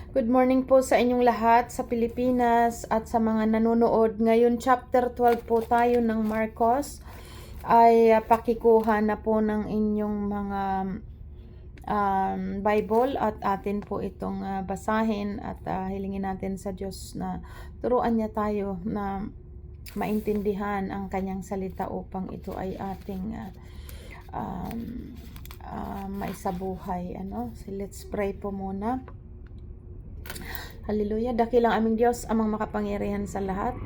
Good morning po sa inyong lahat sa Pilipinas at sa mga nanonood. Ngayon, chapter 12 po tayo ng Marcos. Ay pakikuha na po ng inyong mga Bible at atin po itong basahin at hilingin natin sa Diyos na turuan niya tayo na maintindihan ang kanyang salita upang ito ay ating maisabuhay. So let's pray po muna. Hallelujah. Dakilang aming Diyos, amang makapangyarihan sa lahat.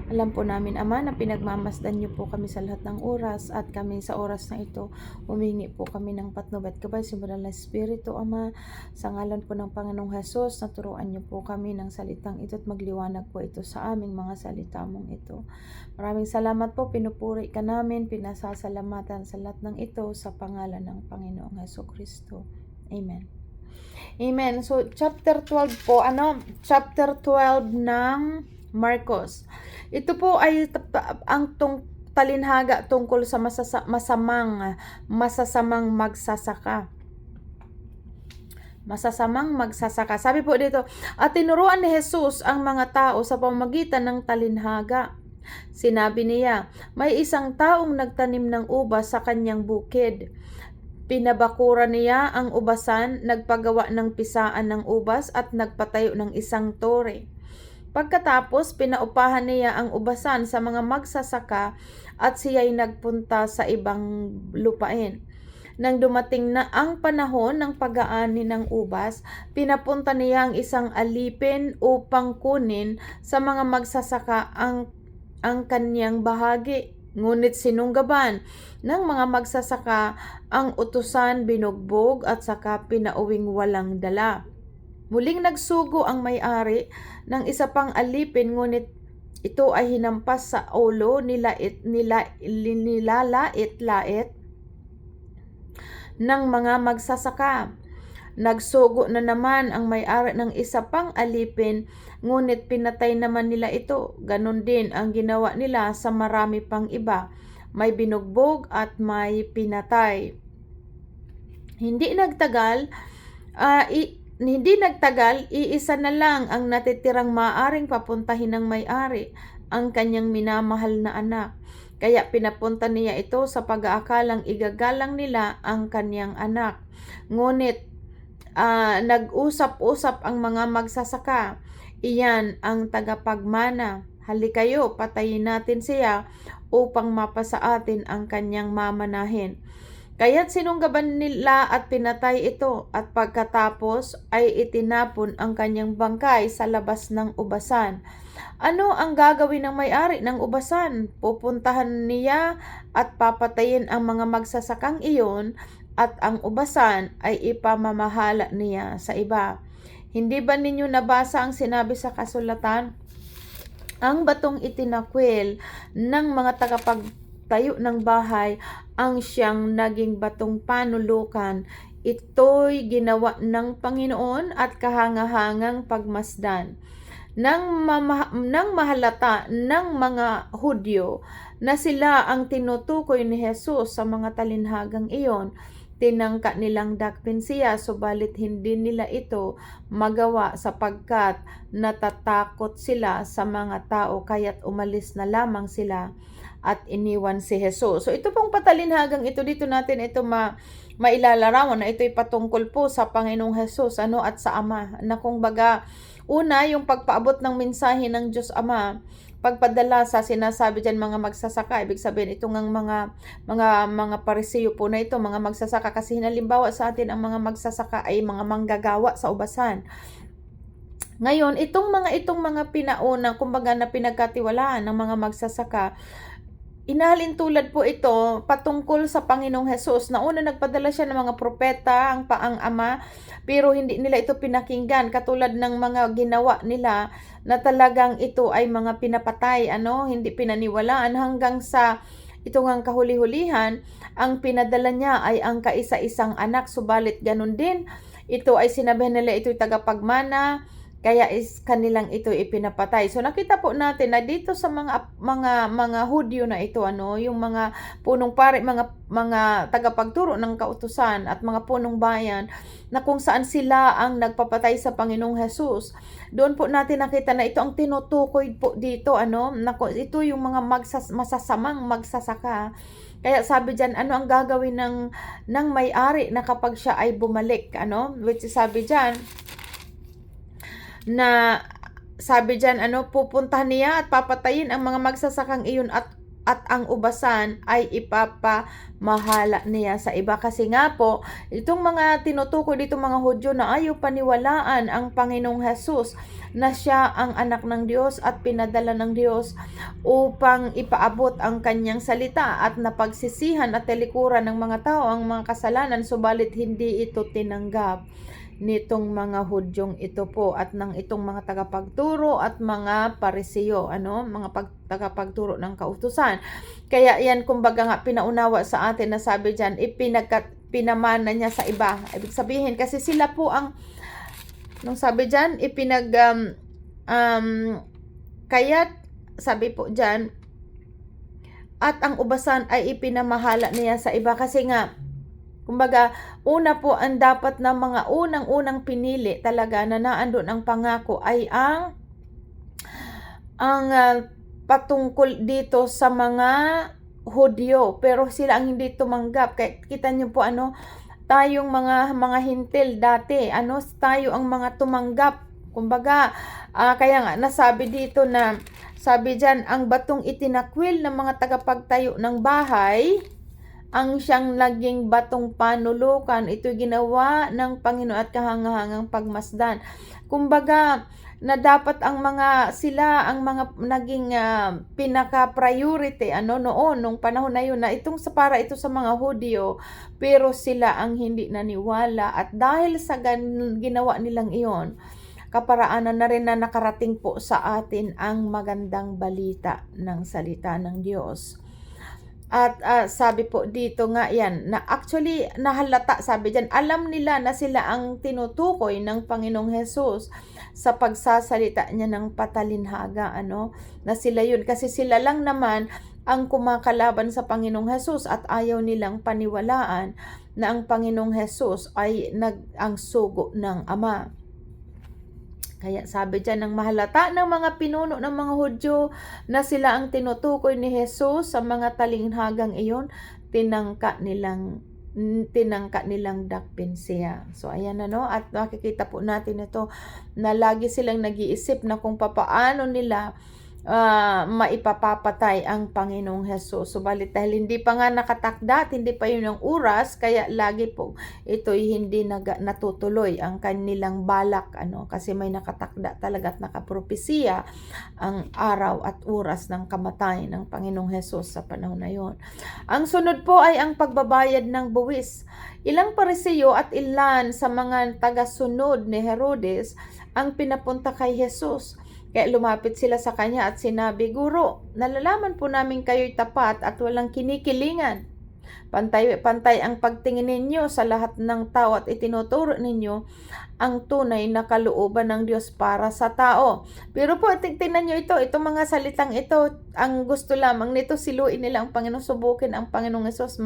Alam po namin, Ama, na pinagmamasdan niyo po kami sa lahat ng oras at kami sa oras na ito, humingi po kami ng patnubay at gabay sa banal na Espiritu, Ama. Sa ngalan po ng Panginoong Hesus, naturuan niyo po kami ng salitang ito at magliwanag po ito sa aming mga salita mong ito. Maraming salamat po, pinupuri ka namin, pinasasalamatan sa lahat ng ito sa pangalan ng Panginoong Hesukristo. Amen. Amen. So, chapter 12 po, chapter 12 ng Marcos. Ito po ay ang talinhaga tungkol sa masasamang magsasaka. Masasamang magsasaka. Sabi po dito, at tinuruan ni Jesus ang mga tao sa pamamagitan ng talinhaga. Sinabi niya, may isang taong nagtanim ng ubas sa kanyang bukid. Pinabakura niya ang ubasan, nagpagawa ng pisaan ng ubas at nagpatayo ng isang tore. Pagkatapos, pinaupahan niya ang ubasan sa mga magsasaka at siya'y nagpunta sa ibang lupain. Nang dumating na ang panahon ng pag-aani ng ubas, pinapunta niya ang isang alipin upang kunin sa mga magsasaka ang kanyang bahagi. Ngunit sinunggaban ng mga magsasaka ang utusan, binugbog at saka pinauwing walang dala. Muling nagsugo ang may-ari ng isa pang alipin, ngunit ito ay hinampas sa ulo, nilalait-lait ng mga magsasaka. Nagsugo na naman ang may-ari ng isa pang alipin, ngunit pinatay naman nila ito. Ganon din ang ginawa nila sa marami pang iba. May binugbog at may pinatay. Hindi nagtagal, iisa na lang ang natitirang maaring papuntahin ng may-ari, ang kanyang minamahal na anak. Kaya pinapunta niya ito sa pag-aakalang igagalang nila ang kanyang anak. Ngunit nag-usap-usap ang mga magsasaka. Iyan ang tagapagmana. Halikayo, patayin natin siya upang mapasa atin ang kanyang mamanahin. Kaya't sinunggaban nila at pinatay ito, at pagkatapos ay itinapon ang kanyang bangkay sa labas ng ubasan. Ano ang gagawin ng may-ari ng ubasan? Pupuntahan niya at papatayin ang mga magsasakang iyon, at ang ubasan ay ipamamahala niya sa iba. Hindi ba ninyo nabasa ang sinabi sa kasulatan? Ang batong itinakwil ng mga tagapagtayo ng bahay ang siyang naging batong panulukan. Ito'y ginawa ng Panginoon at kahangahangang pagmasdan. Nang mahalata ng mga Hudyo na sila ang tinutukoy ni Jesus sa mga talinhagang iyon, tinangka nilang dakpin siya, subalit hindi nila ito magawa sapagkat natatakot sila sa mga tao, kaya't umalis na lamang sila at iniwan si Jesus. So ito pong patalinhagang ito, dito natin ito mailalarawan na ito'y patungkol po sa Panginoong Jesus at sa Ama, na kung baga una, yung pagpaabot ng mensahe ng Diyos Ama, pagpadala sa sinasabi diyan mga magsasaka, ibig sabihin itong mga parisiyo po na ito, mga magsasaka, kasi halimbawa sa atin ang mga magsasaka ay mga manggagawa sa ubasan. Ngayon, itong mga pinauna, kumbaga na pinagkatiwalaan ng mga magsasaka, inalin tulad po ito patungkol sa Panginoong Hesus, na una nagpadala siya ng mga propeta, ang Ama, pero hindi nila ito pinakinggan, katulad ng mga ginawa nila na talagang ito ay mga pinapatay, hindi pinaniwalaan, hanggang sa itong ang kahuli-hulihan, ang pinadala niya ay ang kaisa-isang anak, subalit ganun din, ito ay sinabihan nila ito'y tagapagmana, kaya is kanilang ito ipinapatay. So nakita po natin na dito sa mga Hudyo na ito, yung mga punong pari, mga tagapagturo ng kautusan at mga punong bayan, na kung saan sila ang nagpapatay sa Panginoong Hesus. Doon po natin nakita na ito ang tinutukoy po dito, na ito yung mga masasamang magsasaka. Kaya sabi diyan, ano ang gagawin ng may-ari na kapag siya ay bumalik, which is sabi diyan na pupuntahan niya at papatayin ang mga magsasakang iyon at ang ubasan ay ipapamahala niya sa iba. Kasi nga po, itong mga tinutukoy dito mga Hudyo na ayaw paniwalaan ang Panginoong Hesus na siya ang anak ng Diyos at pinadala ng Diyos upang ipaabot ang kanyang salita at napagsisihan at talikuran ng mga tao ang mga kasalanan, subalit hindi ito tinanggap nitong mga Hudyong ito po at ng itong mga tagapagturo at mga Parisiyo, mga tagapagturo ng kautusan. Kaya yan, kumbaga nga, pinaunawa sa atin na sabi diyan, pinamana niya sa iba. Ibig sabihin, kasi sila po ang, nung sabi diyan, kaya't sabi po diyan, at ang ubasan ay ipinamahala niya sa iba. Kasi nga, kumbaga, una po ang dapat na mga unang-unang pinili talaga na naandun ang pangako ay ang patungkol dito sa mga Hudyo, pero sila ang hindi tumanggap. Kaya kita niyo po tayong mga hintil dati, tayo ang mga tumanggap. Kumbaga, kaya nga nasabi dito na, sabi diyan, ang batong itinakwil ng mga tagapagtayo ng bahay ang siyang naging batong panulukan. Ito'y ginawa ng Panginoon at kahangahangang pagmasdan. Kumbaga, na dapat ang mga naging pinaka-priority noon, nung panahon na yun, na para ito sa mga Hudyo, pero sila ang hindi naniwala. At dahil sa ginawa nilang iyon, kaparaanan na rin na nakarating po sa atin ang magandang balita ng salita ng Diyos. At sabi po dito nga yan, na actually nahalata, sabi diyan, alam nila na sila ang tinutukoy ng Panginoong Hesus sa pagsasalita niya ng patalinhaga, na sila yun. Kasi sila lang naman ang kumakalaban sa Panginoong Hesus at ayaw nilang paniwalaan na ang Panginoong Hesus ay ang sugo ng Ama. Kaya sabi diyan, ng mahalata ng mga pinuno ng mga Hudyo na sila ang tinutukoy ni Jesus sa mga talinghagang iyon, tinangka nilang dakpin siya. So ayan at makikita po natin ito na lagi silang nag-iisip na kung papaano nila maipapapatay ang Panginoong Hesus. Subalit dahil hindi pa nga nakatakda at hindi pa yun ang oras, kaya lagi po ito'y hindi natutuloy ang kanilang balak, kasi may nakatakda talaga at nakapropesiya ang araw at oras ng kamatayan ng Panginoong Hesus sa panahon na yon. Ang sunod po ay ang pagbabayad ng buwis. Ilang Parisiyo at ilan sa mga tagasunod ni Herodes ang pinapunta kay Hesus. Kaya lumapit sila sa kanya at sinabi, Guro, nalalaman po namin kayo'y tapat at walang kinikilingan. Pantay ang pagtingin ninyo sa lahat ng tao at itinuturo ninyo ang tunay na kalooban ng Diyos para sa tao. Pero po, tingnan nyo itong mga salitang ito, ang gusto lamang nito, siluin nila ang Panginoon, subukin ang Panginoong Hesus,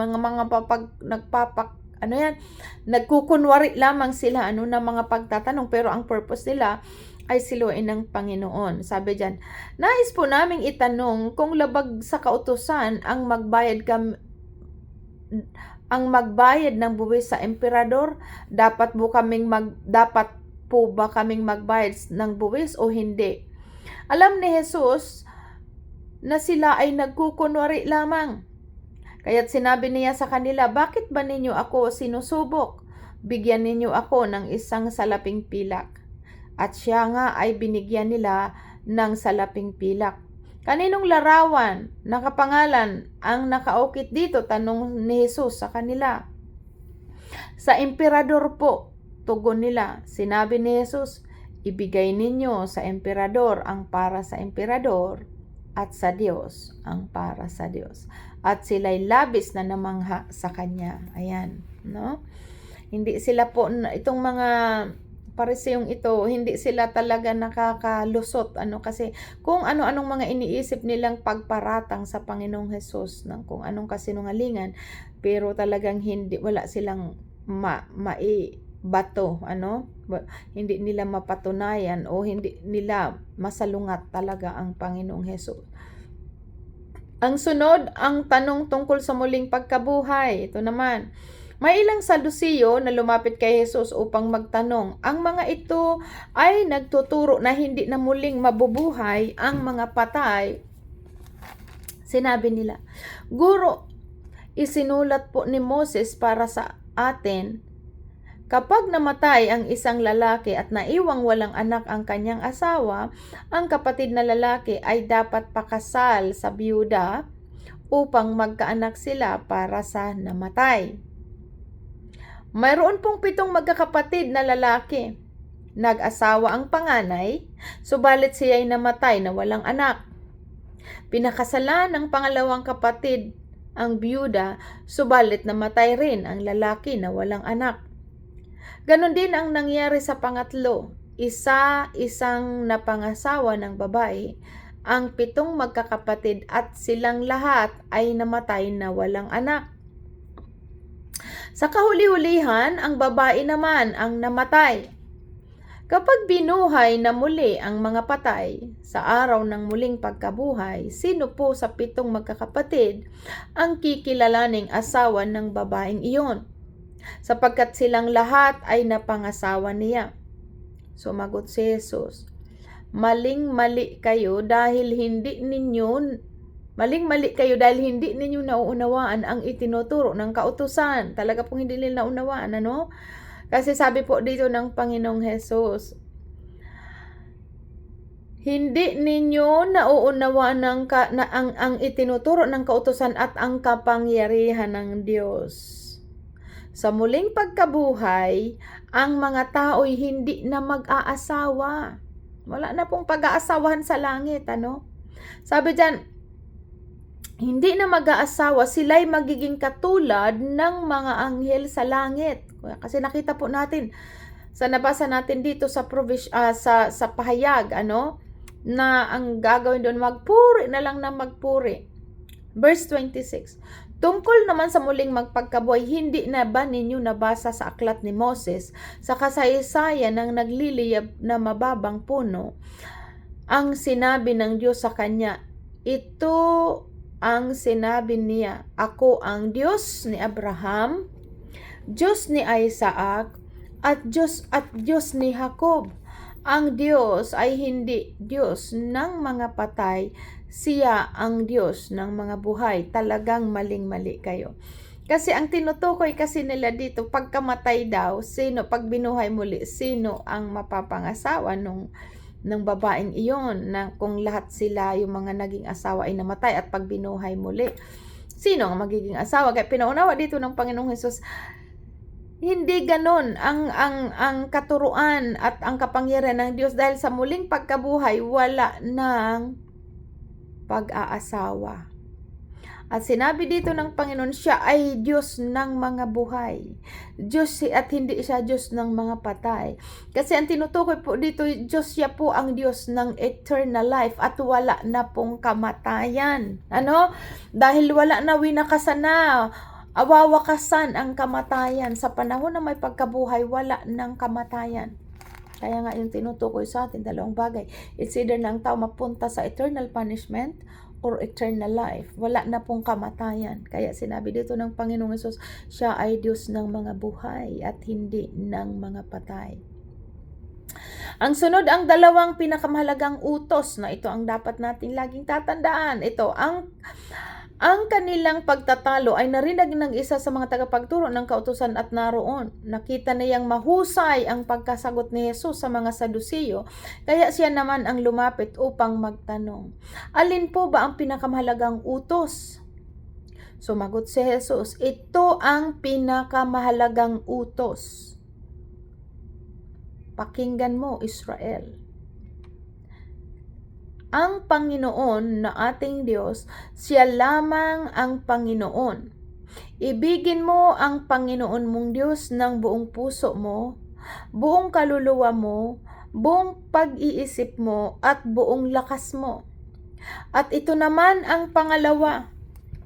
nagkukunwari lamang sila na mga pagtatanong, pero ang purpose nila ay siluin ng Panginoon. Sabi diyan, nais po naming itanong kung labag sa kautusan ang magbayad ng buwis sa emperador, dapat po ba kaming magbayad ng buwis o hindi? Alam ni Jesus na sila ay nagkukunwari lamang. Kaya't sinabi niya sa kanila, bakit ba ninyo ako sinusubok? Bigyan ninyo ako ng isang salaping pilak. At siya nga ay binigyan nila ng salaping pilak. Kaninong larawan, nakapangalan ang nakaukit dito? Tanong ni Jesus sa kanila. Sa emperador po, tugon nila. Sinabi ni Jesus, ibigay ninyo sa emperador ang para sa emperador at sa Diyos ang para sa Diyos. At sila'y labis na namangha sa kanya. Ayan, Hindi sila po, itong mga pariseyong ito, hindi sila talaga nakakalusot, kasi kung ano-anong mga iniisip nilang pagparatang sa Panginoong Hesus ng kung anong kasinungalingan, pero talagang wala silang maibato, hindi nila mapatunayan o hindi nila masalungat talaga ang Panginoong Hesus. Ang sunod, ang tanong tungkol sa muling pagkabuhay. Ito naman, may ilang Sadusiyo na lumapit kay Jesus upang magtanong. Ang mga ito ay nagtuturo na hindi na muling mabubuhay ang mga patay. Sinabi nila, Guro, isinulat po ni Moses para sa atin, kapag namatay ang isang lalaki at naiwang walang anak ang kanyang asawa, ang kapatid na lalaki ay dapat pakasal sa biyuda upang magkaanak sila para sa namatay. Mayroon pong 7 magkakapatid na lalaki. Nag-asawa ang panganay, subalit siya ay namatay na walang anak. Pinakasalan ng pangalawang kapatid ang biyuda, subalit namatay rin ang lalaki na walang anak. Ganon din ang nangyari sa pangatlo. Isang napangasawa ng babae ang 7 magkakapatid at silang lahat ay namatay na walang anak. Sa kahuli-hulihan, ang babae naman ang namatay. Kapag binuhay na muli ang mga patay sa araw ng muling pagkabuhay, sino po sa 7 magkakapatid ang kikilalaning asawa ng babaeng iyon? Sapagkat silang lahat ay napangasawa niya. Sumagot si Jesus, Maling-mali kayo dahil hindi ninyo nauunawaan ang itinuturo ng kautusan. Talaga pong hindi nila naunawaan, Kasi sabi po dito ng Panginoong Hesus, hindi ninyo nauunawaan ang itinuturo ng kautusan at ang kapangyarihan ng Diyos. Sa muling pagkabuhay, ang mga tao'y hindi na mag-aasawa. Wala na pong pag-aasawahan sa langit, Sabi diyan, hindi na mag-aasawa, sila'y magiging katulad ng mga anghel sa langit. Kasi nakita po natin, nabasa natin dito sa pahayag, na ang gagawin doon, magpuri na lang na magpuri. Verse 26, Tungkol naman sa muling magpagkabuhay, hindi na ba ninyo nabasa sa aklat ni Moses, sa kasaysayan ng nagliliyab na mababang puno, ang sinabi ng Diyos sa kanya, ito ang sinabi niya, ako ang Diyos ni Abraham, Diyos ni Isaac, at Diyos ni Jacob. Ang Diyos ay hindi Diyos ng mga patay, siya ang Diyos ng mga buhay. Talagang maling-mali kayo. Kasi ang tinutukoy kasi nila dito, pagkamatay daw, pag binuhay muli, sino ang mapapangasawa ng babaeng iyon, na kung lahat sila, yung mga naging asawa ay namatay at pag binuhay muli, sino ang magiging asawa? Kaya pinaunawa dito ng Panginoong Hesus, hindi ganon ang katuruan at ang kapangyarihan ng Diyos, dahil sa muling pagkabuhay, wala ng pag-aasawa. At sinabi dito ng Panginoon, siya ay Diyos ng mga buhay. At hindi siya Diyos ng mga patay. Kasi ang tinutukoy po dito, siya po ang Diyos ng eternal life at wala na pong kamatayan. Dahil wala na, winakasan na, awawakasan ang kamatayan. Sa panahon na may pagkabuhay, wala ng kamatayan. Kaya nga yung tinutukoy sa atin, 2 bagay. It's either na ang tao mapunta sa eternal punishment or eternal life. Wala na pong kamatayan. Kaya sinabi dito ng Panginoong Hesus, siya ay Diyos ng mga buhay at hindi ng mga patay. Ang sunod, ang 2 pinakamahalagang utos na ito ang dapat nating laging tatandaan. Ito, ang kanilang pagtatalo ay narinig ng isa sa mga tagapagturo ng kautusan at naroon. Nakita niyang mahusay ang pagkasagot ni Jesus sa mga Sadusiyo, kaya siya naman ang lumapit upang magtanong, alin po ba ang pinakamahalagang utos? Sumagot si Jesus, ito ang pinakamahalagang utos. Pakinggan mo, Israel. Ang Panginoon na ating Diyos, siya lamang ang Panginoon. Ibigin mo ang Panginoon mong Diyos ng buong puso mo, buong kaluluwa mo, buong pag-iisip mo, at buong lakas mo. At ito naman ang pangalawa,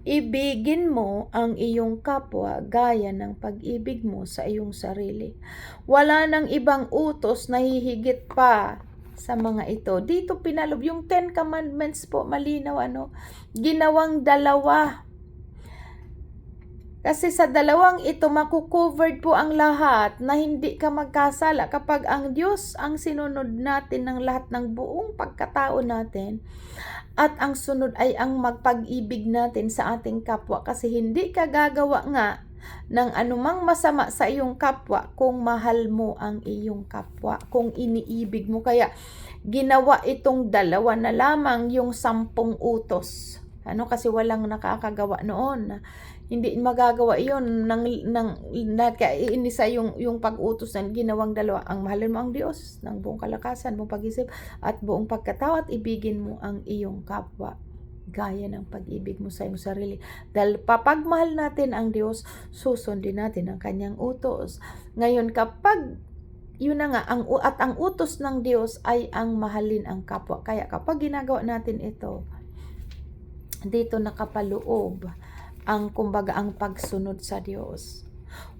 ibigin mo ang iyong kapwa gaya ng pag-ibig mo sa iyong sarili. Wala nang ibang utos na hihigit pa sa mga ito. Dito pinalob yung 10 Commandments po, malinaw ginawang dalawa. Kasi sa dalawang ito, makukovered po ang lahat na hindi ka magkasala kapag ang Diyos ang sinunod natin ng lahat ng buong pagkatao natin. At ang sunod ay ang magpag-ibig natin sa ating kapwa. Kasi hindi ka gagawa nga ng anumang masama sa iyong kapwa kung mahal mo ang iyong kapwa, kung iniibig mo. Kaya ginawa itong dalawa na lamang yung 10 utos. Kasi walang nakakagawa noon. Hindi magagawa iyon iinisa yung pag-utos na ginawang dalawa. Ang mahalin mo ang Diyos ng buong kalakasan, buong pag-isip at buong pagkatao, at ibigin mo ang iyong kapwa gaya ng pag-ibig mo sa iyong sarili. Dahil papagmahal natin ang Diyos, susundin natin ang kanyang utos. Ngayon, kapag yun na nga, ang utos ng Diyos ay ang mahalin ang kapwa. Kaya kapag ginagawa natin ito, dito nakapaloob ang pagsunod sa Diyos.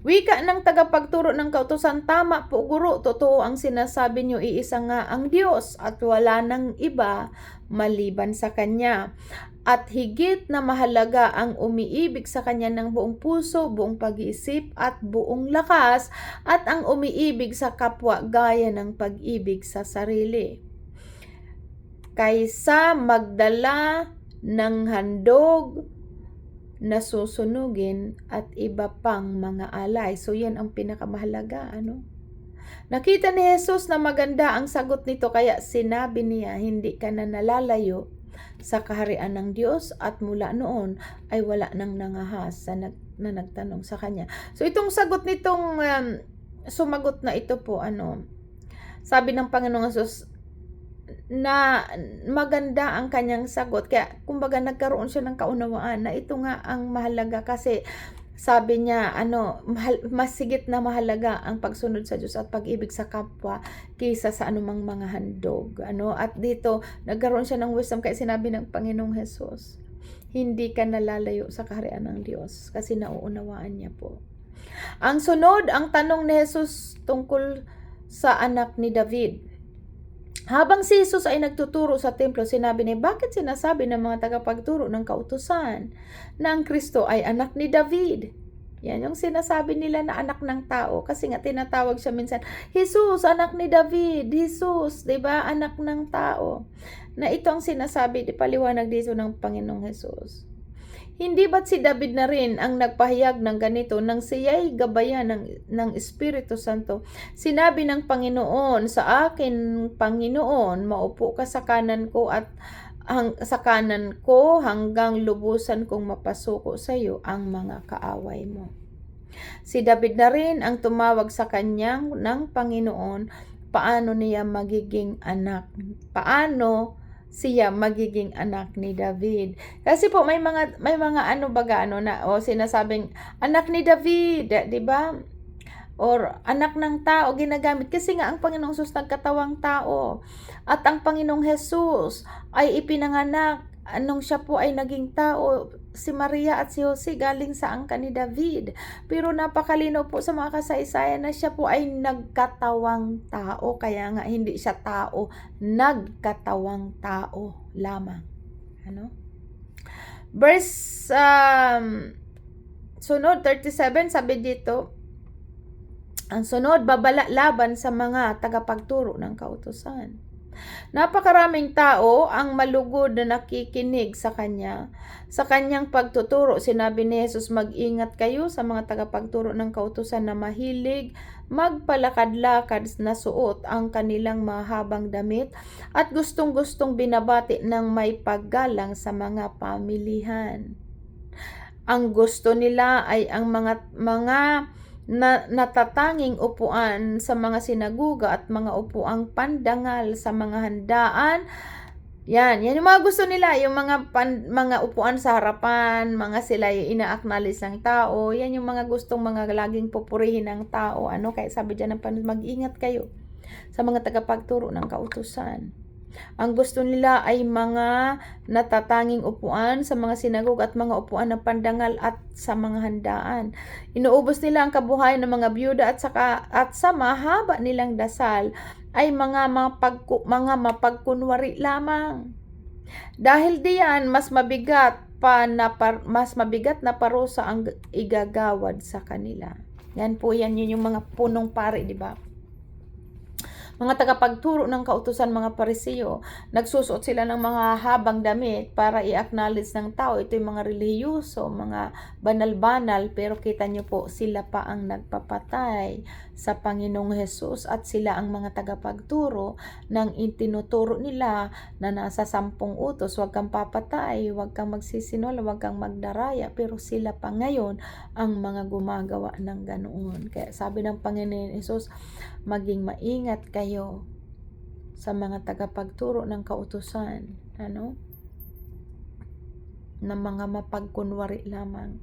Wika ng tagapagturo ng kautusan, tama po guro, totoo ang sinasabi niyo, iisa nga ang Diyos at wala nang iba maliban sa Kanya. At higit na mahalaga ang umiibig sa Kanya ng buong puso, buong pag-iisip at buong lakas, at ang umiibig sa kapwa gaya ng pag-ibig sa sarili. Kaysa magdala ng handog na susunugin at iba pang mga alay. So yan ang pinakamahalaga. Nakita ni Jesus na maganda ang sagot nito, kaya sinabi niya, hindi ka na nalalayo sa kaharian ng Diyos, at mula noon ay wala nang nangahas na nagtanong sa Kanya. So itong sagot nitong sumagot na ito po, sabi ng Panginoong Jesus, na maganda ang kanyang sagot. Kaya kumbaga nagkaroon siya ng kaunawaan na ito nga ang mahalaga, kasi sabi niya mas sigit na mahalaga ang pagsunod sa Diyos at pag-ibig sa kapwa kaysa sa anumang mga handog. At dito nagkaroon siya ng wisdom, kaya sinabi ng Panginoong Jesus, hindi ka nalalayo sa kaharian ng Diyos, kasi nauunawaan niya po. Ang sunod, ang tanong ni Jesus tungkol sa anak ni David. Habang si Jesus ay nagtuturo sa templo, sinabi niya, bakit sinasabi ng mga tagapagturo ng kautusan na ang Kristo ay anak ni David? Yan yung sinasabi nila na anak ng tao, kasi nga tinatawag siya minsan, Jesus, anak ni David, Jesus, 'di ba? Anak ng tao. Na ito ang sinasabi, paliwanag dito ng Panginoong Jesus. Hindi ba't si David na rin ang nagpahayag ng ganito nang siya'y gabayan ng Espiritu Santo? Sinabi ng Panginoon, sa akin, Panginoon, maupo ka sa kanan ko at sa kanan ko hanggang lubusan kong mapasuko sa iyo ang mga kaaway mo. Si David na rin ang tumawag sa kanyang ng Panginoon, paano niya magiging anak? Siya magiging anak ni David. Kasi po may mga sinasabing anak ni David, 'di ba? Or anak ng tao ginagamit kasi nga ang Panginoong Jesus nagkatawang tao. At ang Panginoong Jesus ay ipinanganak nung siya po ay naging tao. Si Maria at si Jose galing sa angkan ni David. Pero napakalino po sa mga kasaysayan na siya po ay nagkatawang tao. Kaya nga hindi siya tao, nagkatawang tao lamang. Verse sunod 37, sabi dito, ang sunod, babala laban sa mga tagapagturo ng kautusan. Napakaraming tao ang malugod na nakikinig sa kanya. Sa kanyang pagtuturo, sinabi ni Jesus, mag-ingat kayo sa mga tagapagturo ng kautusan na mahilig magpalakad-lakad na suot ang kanilang mahabang damit at gustong-gustong binabati ng may paggalang sa mga pamilihan. Ang gusto nila ay ang mga natatanging upuan sa mga sinaguga at mga upuang pandangal sa mga handaan Yan yung mga gusto nila, yung mga upuan sa harapan, mga sila yung ina-acknowledge ng tao, yan yung mga gustong mga laging pupurihin ng tao, kaya sabi dyan ng Panginoon, mag-ingat kayo sa mga tagapagturo ng kautusan. Ang gusto nila ay mga natatanging upuan sa mga sinagog at mga upuan ng pandangal at sa mga handaan. Inuubos nila ang kabuhayan ng mga byuda at sa mahaba nilang dasal ay mga mapagkunwari lamang. Dahil diyan mas mabigat na parusa ang igagawad sa kanila. Yan po yan yun yung mga punong pari, di ba? Mga tagapagturo ng kautusan, mga Pariseo, nagsusuot sila ng mga habang damit para i-acknowledge ng tao. Ito yung mga relihiyoso, mga banal-banal, pero kita nyo po, sila pa ang nagpapatay sa Panginoong Hesus at sila ang mga tagapagturo ng itinuturo nila na nasa 10 utos, huwag kang papatay, huwag kang magsisinol, huwag kang magdaraya, pero sila pa ngayon ang mga gumagawa ng ganoon. Kaya sabi ng Panginoon Hesus, maging maingat kayo sa mga tagapagturo ng kautusan, na mga mapagkunwari lamang.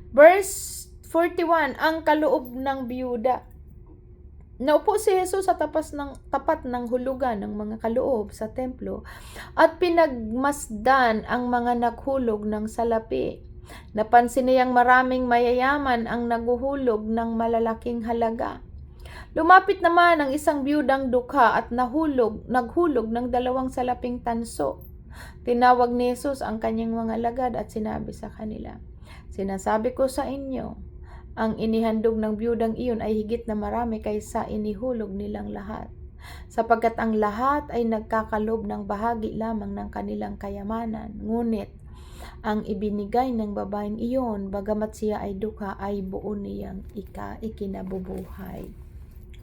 Verse 41, ang kaloob ng biyuda. Naupo si Jesus sa tapat ng hulugan ng mga kaloob sa templo at pinagmasdan ang mga naghulog ng salapi. Napansin niyang maraming mayayaman ang naguhulog ng malalaking halaga. Lumapit naman ang isang biyudang dukha at naghulog ng 2 salaping tanso. Tinawag ni Jesus ang kanyang mga alagad at sinabi sa kanila, sinasabi ko sa inyo, ang inihandog ng biyudang iyon ay higit na marami kaysa inihulog nilang lahat. Sapagkat ang lahat ay nagkakalob ng bahagi lamang ng kanilang kayamanan. Ngunit ang ibinigay ng babaeng iyon, bagamat siya ay dukha, ay buo niyang ikinabubuhay.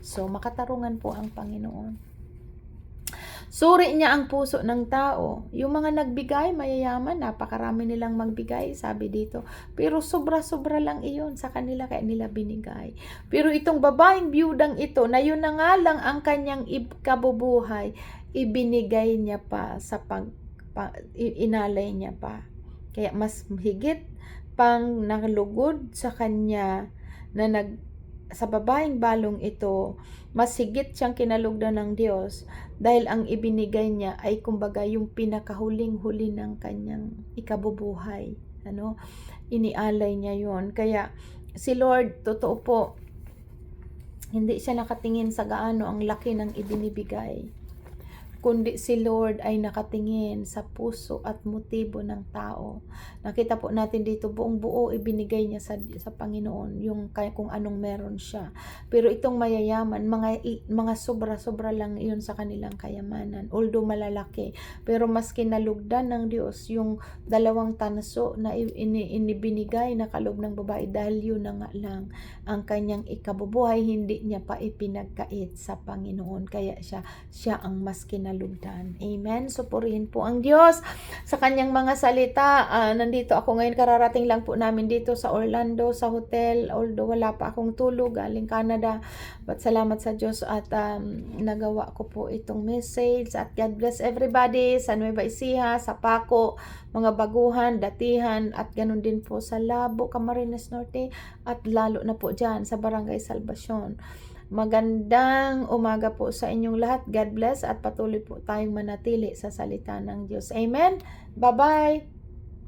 So, makatarungan po ang Panginoon. Suri niya ang puso ng tao. Yung mga nagbigay, mayayaman, napakarami nilang magbigay, sabi dito. Pero sobra-sobra lang iyon sa kanila, kaya nila binigay. Pero itong babaeng biyudang ito, na yun na nga lang ang kanyang kabubuhay, ibinigay niya pa inalay niya pa. Kaya mas higit pang nalugod sa kanya na sa babaeng balong ito, mas higit siyang kinalugdan ng Diyos dahil ang ibinigay niya ay kumbaga yung pinakahuling-huli ng kanyang ikabubuhay. Inialay niya yon. Kaya si Lord, totoo po, hindi siya nakatingin sa gaano ang laki ng ibinibigay, kundi si Lord ay nakatingin sa puso at motibo ng tao. Nakita po natin dito, buong buo ibinigay niya sa Panginoon yung kung anong meron siya. Pero itong mayayaman, mga sobra-sobra lang iyon sa kanilang kayamanan. Although malalaki, pero mas kinalugdan ng Diyos yung 2 tanso na inibinigay na kaloob ng babae dahil yun na nga lang ang kanyang ikabubuhay, hindi niya pa ipinagkait sa Panginoon. Kaya siya ang mas kinalugdan. Amen. So, purihin po ang Diyos sa kanyang mga salita. Nandito ako ngayon, kararating lang po namin dito sa Orlando, sa hotel, although wala pa akong tulog, galing Canada. But salamat sa Diyos at nagawa ko po itong message. At God bless everybody sa Nueva Ecija, sa Paco, mga baguhan, datihan, at ganun din po sa Labo, Camarines Norte, at lalo na po dyan sa Barangay Salvacion. Magandang umaga po sa inyong lahat. God bless at patuloy po tayong manatili sa salita ng Diyos. Amen. Bye-bye.